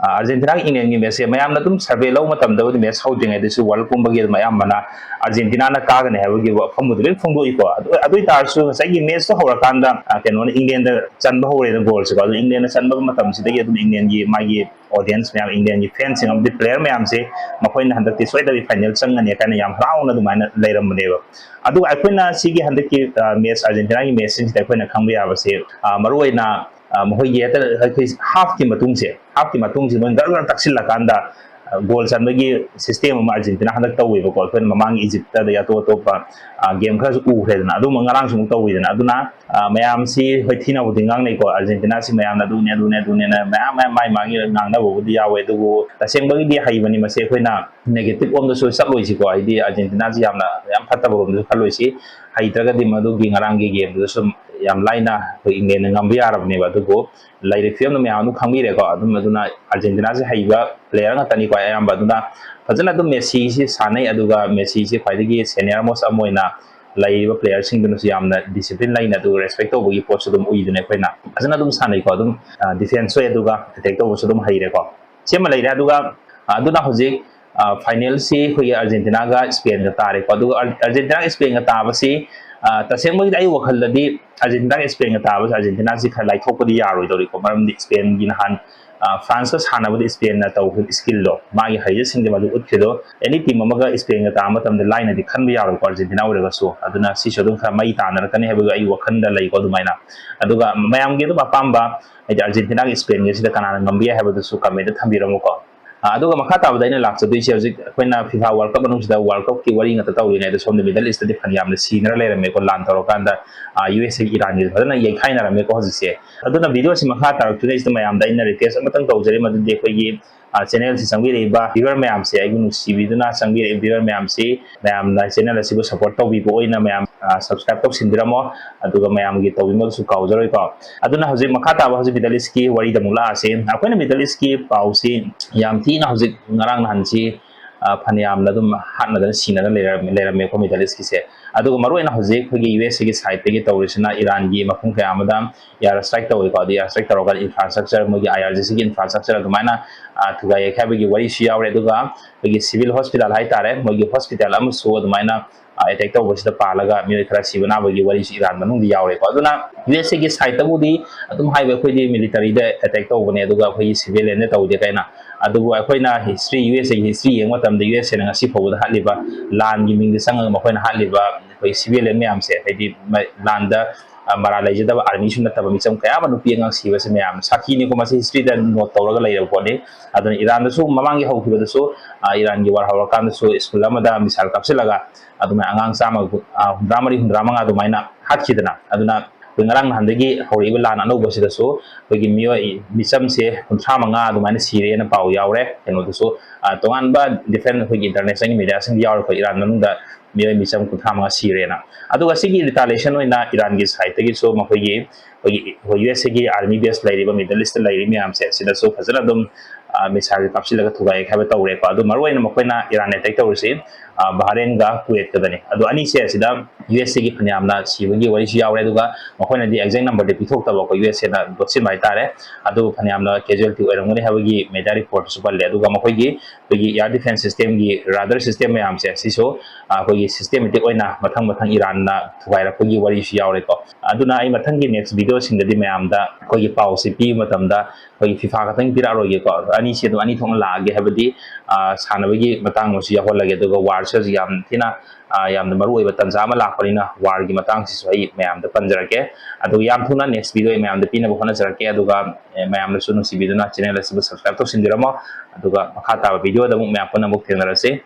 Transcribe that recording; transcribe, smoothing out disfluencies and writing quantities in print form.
Argentina England gi match mayam na dum survey law matam da match holding ai disu world cup gi mayam mana Argentina na ka ne ha gi famudre phongdo iko adu tar su sai gi match to hora kanda keno England da chanba hore da goal se ko England na chanba matam si da gi dum England gi magi audience mayam England gi fans sing of the player mayam se makoi na handak ti soi da final chang ne kana yam raw na dum na leiram ne ba adu akoina sigi handak ki match Argentina gi match sin da akoina khangba ya ba se maroi na mohoi ye ta half ki matung se mon gar gar taksil la kanda goal san bagi system ma Argentina handak tawi ba ko fen mamang Egypt da ya to pa game kha u he na adu ngarang sung tawi na aduna mayam si hoi thina bu dingang nei ko Argentina si mayam na du ne na mai mangi ngang na bu di ya we du taseng bagi di hai bani ma se khoi na negative om da so sap loi si ko ai di Argentina si yam phatta bu rom du khaloi si hai traga di madu gi ngarang gi game du sum yam laina hoi England ngam bi arab ne ba du ko laire fiam no me anu khangbi re ko adum aduna Argentina se haiba player nga tani ko ayam baduna fajana dum Messi si sanai aduga Messi si khwaidagi senior most amoina laiba player sing dun yamna discipline line adu respect to bugi post dum ui dune khoina fajana dum sanai ko dum defense we aduga attack to dum haire ko sema laire aduga aduna hojik final si khoi Argentina ga Spain ga tare ko aduga Argentina Spain ga tabasi taseng mo ai wakhal ladi Argentina Spain ga tabas Argentina si khalai thokpadi yaroi dori ko maram di Spain gi nahan France ka sana budi Spain na taw skill lo magi haye sing de madu utkido any team amaga Spain ga ta matam de line di khan bi yaro ko Argentina ure ga so aduna si sodum kha mai ta na kan hebe ai wakhal da lai ko dumaina aduga mayam ge do pamba ai Argentina ga Spain ge si da kana ngambi hebe do su ka me da thambiramo ko aduga makha ta badaina laksa dui se hojik koina FIFA World Cup anung sida World Cup ki wari ngata tawi ngai da som de Middle East de phanyam le sinra le me ko lan taro kanda USA Iran ni badana yai khaina ra me ko hojik se aduna video si makha ta tu ne is mayam da ina request amatang tawjari madu de ko yi channel si sangbi re ba viewer mayam se ai nu si biduna sangbi re viewer mayam si mayam na channel si bo support tawi bo oina mayam subscribe tok sindiramo aduga mayam gi tawi mo su kaujaro ko aduna hojik makha ta ba hojik Middle East ki wari da mula ase akoina Middle East ki pausi yam na hojik ngarang nansi phaniam la dum hatna da sina da lera me ko Middle East ki se aduga maru ena hojik khogi USA ki side pe ki tawrisna Iran gi mafung kya amada ya strike tawi ko dia strike taroga infrastructure mo gi IRGC gi infrastructure dumaina thuga ye khabe gi wari shi awre duga gi civil hospital hai tare mo gi hospital am so dumaina attack taw sida palaga mi khara sibana bagi wari shi Iran manung di yawre ko aduna USA ki side tabu di adum haibe khoi di military de attack taw bane duga khoi civilian ne taw de kaina adugu akoina history USA history yeng matam de USA na ngasi phobda haliba lan gi ming sang ma khoina haliba khoi civilian me amse haidi lan da mara leje da army sun ta ba mi cham kaya ba nu pi ngang si ba se me am sakhi ni ko ma history da note tawra ga lai ko ne adun Iran da su mamang gi hauki da su Iran gi war hawra kan su school amada misal kapsilaga aduma angang sama drama nga dumaina hatkidana aduna ngarang handagi horiba lan anu bosida so bagi miyo misam se kuntra manga dumaina sire na pau yawre eno so tongan ba defend hogi international media sing yawre ko Iran manung da miyo misam kuntra manga sire na aduga sigi retaliation oina Iran gi side gi so mahogi hogi US gi army base lairiba Middle East lairi mi am se sida so fazala dum misal kapsilaga thugai khabe tawre ko adu maroi na makoina Iran attack tawrisi Bahrain ga Kuwait ka dani adu ani se sida USA gi phanyamna sibagi wari shi yawre duga makoina di exact number de pithok taba ko USA na dotsin mai tare adu phanyamna casualty oirangoni habagi media report su palle aduga makoigi gi air defense system gi radar system me am se siso ko gi systematic oina mathang Iran na thugai ra ko gi wari shi yawre ko aduna ai mathang gi next video sing da di mayam da ko gi pau si pi matam da ko gi FIFA ka tang pira ro gi ko ani se do ani thong la ge habadi sanabagi matang mo si yahol lage duga war se yam thina yam da maru oiba tanza ma lakparina war gi matang si soi mayam da panjarake adu yam thuna next video mayam da pina bokona jarake aduga mayam da sunu si video na channel si subscribe to sindiramo aduga makha ta video da mu mayam pona muk thenarase